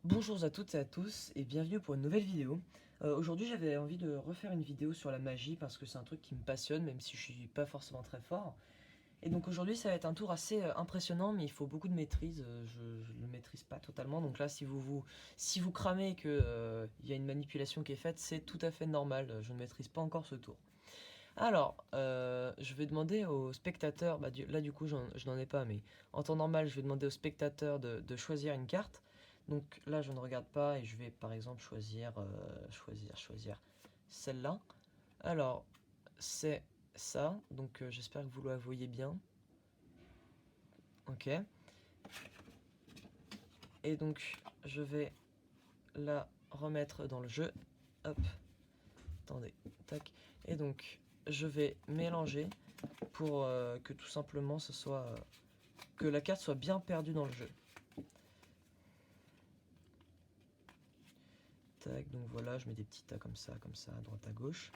Bonjour à toutes et à tous et bienvenue pour une nouvelle vidéo. Aujourd'hui j'avais envie de refaire une vidéo sur la magie parce que c'est un truc qui me passionne même si je suis pas forcément très fort. Et donc aujourd'hui ça va être un tour assez impressionnant mais il faut beaucoup de maîtrise, je le maîtrise pas totalement. Donc là si vous cramez et que il y a une manipulation qui est faite, c'est tout à fait normal, je ne maîtrise pas encore ce tour. Alors, je vais demander aux spectateurs, là du coup je n'en ai pas, mais en temps normal je vais demander aux spectateurs de choisir une carte. Donc là je ne regarde pas et je vais par exemple choisir celle-là. Alors, c'est ça, donc j'espère que vous la voyez bien. Ok. Et donc je vais la remettre dans le jeu. Hop, attendez, tac. Et donc je vais mélanger pour que tout simplement ce soit que la carte soit bien perdue dans le jeu. Tac, donc voilà, je mets des petits tas comme ça, à droite à gauche.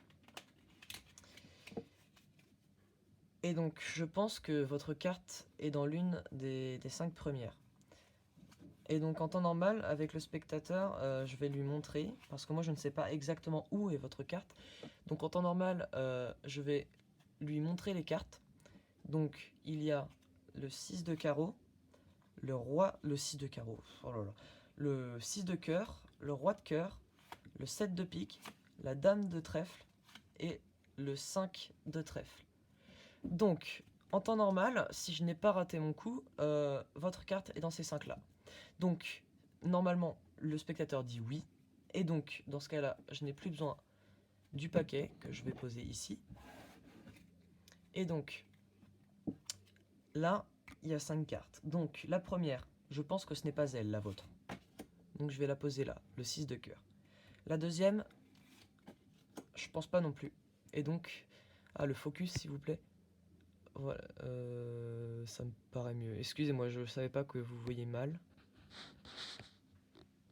Et donc je pense que votre carte est dans l'une des 5 premières. Et donc en temps normal, avec le spectateur, je vais lui montrer, parce que moi je ne sais pas exactement où est votre carte. Donc en temps normal, je vais lui montrer les cartes. Donc il y a le 6 de carreau, le 6 de carreau, oh là là, le 6 de cœur, le roi de cœur, le 7 de pique, la dame de trèfle et le 5 de trèfle. Donc, en temps normal, si je n'ai pas raté mon coup, votre carte est dans ces 5 là. Donc, normalement, le spectateur dit oui. Et donc, dans ce cas-là, je n'ai plus besoin du paquet que je vais poser ici. Et donc, là, il y a 5 cartes. Donc, la première, je pense que ce n'est pas elle, la vôtre. Donc, je vais la poser là, le 6 de cœur. La deuxième, je pense pas non plus. Et donc, le focus, s'il vous plaît. Voilà, ça me paraît mieux. Excusez-moi, je savais pas que vous voyez mal.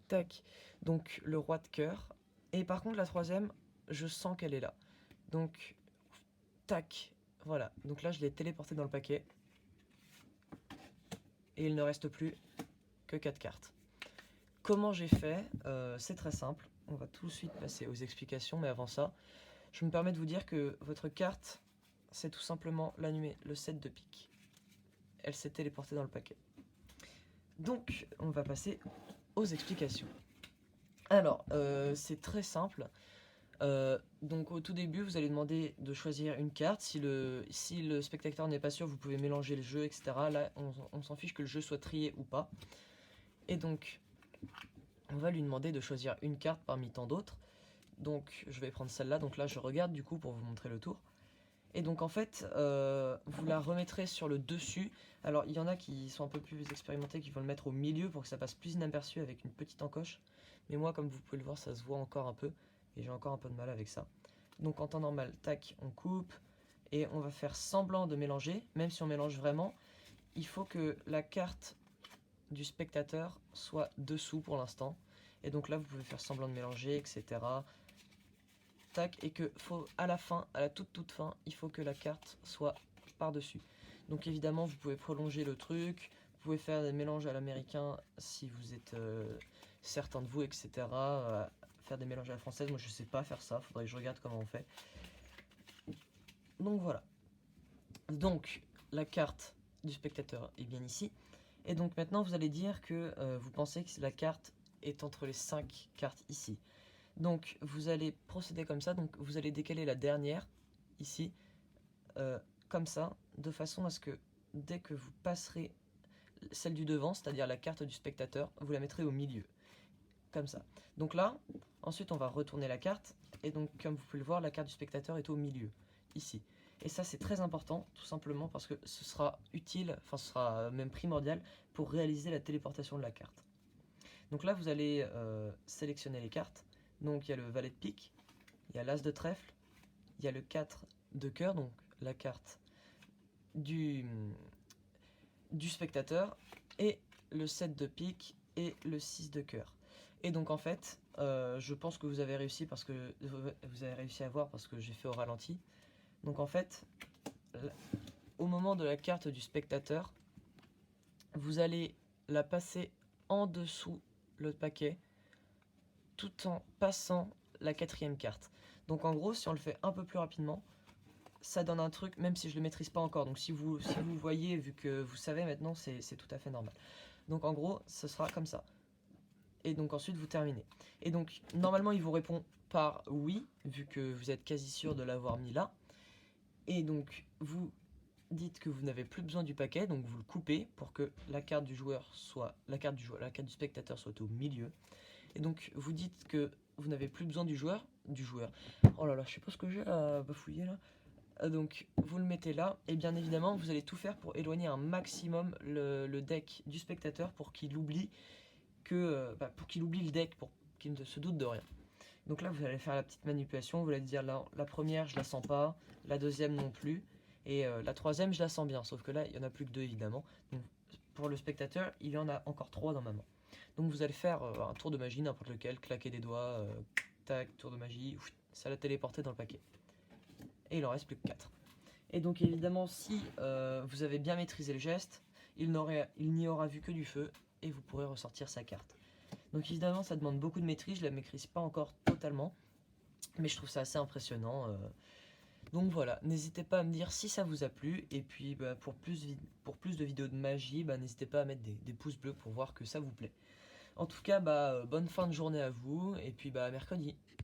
Tac. Donc, le roi de cœur. Et par contre, la troisième, je sens qu'elle est là. Donc, tac. Voilà. Donc là, je l'ai téléporté dans le paquet. Et il ne reste plus que 4 cartes. Comment j'ai fait C'est très simple. On va tout de suite passer aux explications. Mais avant ça, je me permets de vous dire que votre carte, c'est tout simplement le 7 de pique. Elle s'est téléportée dans le paquet. Donc, on va passer aux explications. Alors, c'est très simple. Donc au tout début, vous allez demander de choisir une carte. Si le spectateur n'est pas sûr, vous pouvez mélanger le jeu, etc. Là, on s'en fiche que le jeu soit trié ou pas. Et donc, on va lui demander de choisir une carte parmi tant d'autres. Donc, je vais prendre celle-là. Donc là, je regarde du coup pour vous montrer le tour. Et donc en fait, vous la remettrez sur le dessus. Alors il y en a qui sont un peu plus expérimentés, qui vont le mettre au milieu pour que ça passe plus inaperçu avec une petite encoche. Mais moi, comme vous pouvez le voir, ça se voit encore un peu. Et j'ai encore un peu de mal avec ça. Donc en temps normal, tac, on coupe. Et on va faire semblant de mélanger. Même si on mélange vraiment, il faut que la carte du spectateur soit dessous pour l'instant. Et donc là, vous pouvez faire semblant de mélanger, etc. Tac, et que faut à la fin, à la toute fin, il faut que la carte soit par-dessus. Donc évidemment, vous pouvez prolonger le truc, vous pouvez faire des mélanges à l'américain si vous êtes certain de vous, etc. Faire des mélanges à la française, moi je sais pas faire ça, faudrait que je regarde comment on fait. Donc voilà. Donc la carte du spectateur est bien ici. Et donc maintenant vous allez dire que vous pensez que la carte est entre les 5 cartes ici. Donc vous allez procéder comme ça, donc vous allez décaler la dernière, ici, comme ça, de façon à ce que dès que vous passerez celle du devant, c'est-à-dire la carte du spectateur, vous la mettrez au milieu, comme ça. Donc là, ensuite on va retourner la carte, et donc comme vous pouvez le voir, la carte du spectateur est au milieu, ici. Et ça c'est très important, tout simplement parce que ce sera utile, enfin ce sera même primordial, pour réaliser la téléportation de la carte. Donc là vous allez sélectionner les cartes. Donc il y a le valet de pique, il y a l'as de trèfle, il y a le 4 de cœur, donc la carte du spectateur, et le 7 de pique et le 6 de cœur. Et donc en fait, je pense que vous avez réussi parce que vous avez réussi à voir parce que j'ai fait au ralenti. Donc en fait, au moment de la carte du spectateur, vous allez la passer en dessous le paquet tout en passant la 4e carte. Donc en gros, si on le fait un peu plus rapidement, ça donne un truc, même si je le maîtrise pas encore. Donc si vous voyez, vu que vous savez maintenant, c'est tout à fait normal. Donc en gros, ce sera comme ça. Et donc ensuite, vous terminez. Et donc, normalement, il vous répond par oui, vu que vous êtes quasi sûr de l'avoir mis là. Et donc, vous dites que vous n'avez plus besoin du paquet, donc vous le coupez pour que la carte du joueur soit, la carte du spectateur soit au milieu. Et donc, vous dites que vous n'avez plus besoin du joueur. Oh là là, je sais pas ce que j'ai à bafouiller là. Donc, vous le mettez là, et bien évidemment, vous allez tout faire pour éloigner un maximum le deck du spectateur pour qu'il oublie pour qu'il oublie le deck, pour qu'il ne se doute de rien. Donc là, vous allez faire la petite manipulation, vous allez dire la première, je la sens pas, la deuxième non plus, et la troisième, je la sens bien, sauf que là, il n'y en a plus que 2 évidemment. Donc, pour le spectateur, il y en a encore 3 dans ma main. Donc vous allez faire un tour de magie, n'importe lequel, claquer des doigts, tac, tour de magie, ça l'a téléporté dans le paquet. Et il en reste plus que 4. Et donc évidemment, si vous avez bien maîtrisé le geste, il n'y aura vu que du feu, et vous pourrez ressortir sa carte. Donc évidemment, ça demande beaucoup de maîtrise, je la maîtrise pas encore totalement, mais je trouve ça assez impressionnant. Donc voilà, n'hésitez pas à me dire si ça vous a plu, et puis pour plus de vidéos de magie, n'hésitez pas à mettre des pouces bleus pour voir que ça vous plaît. En tout cas, bonne fin de journée à vous, et puis à mercredi.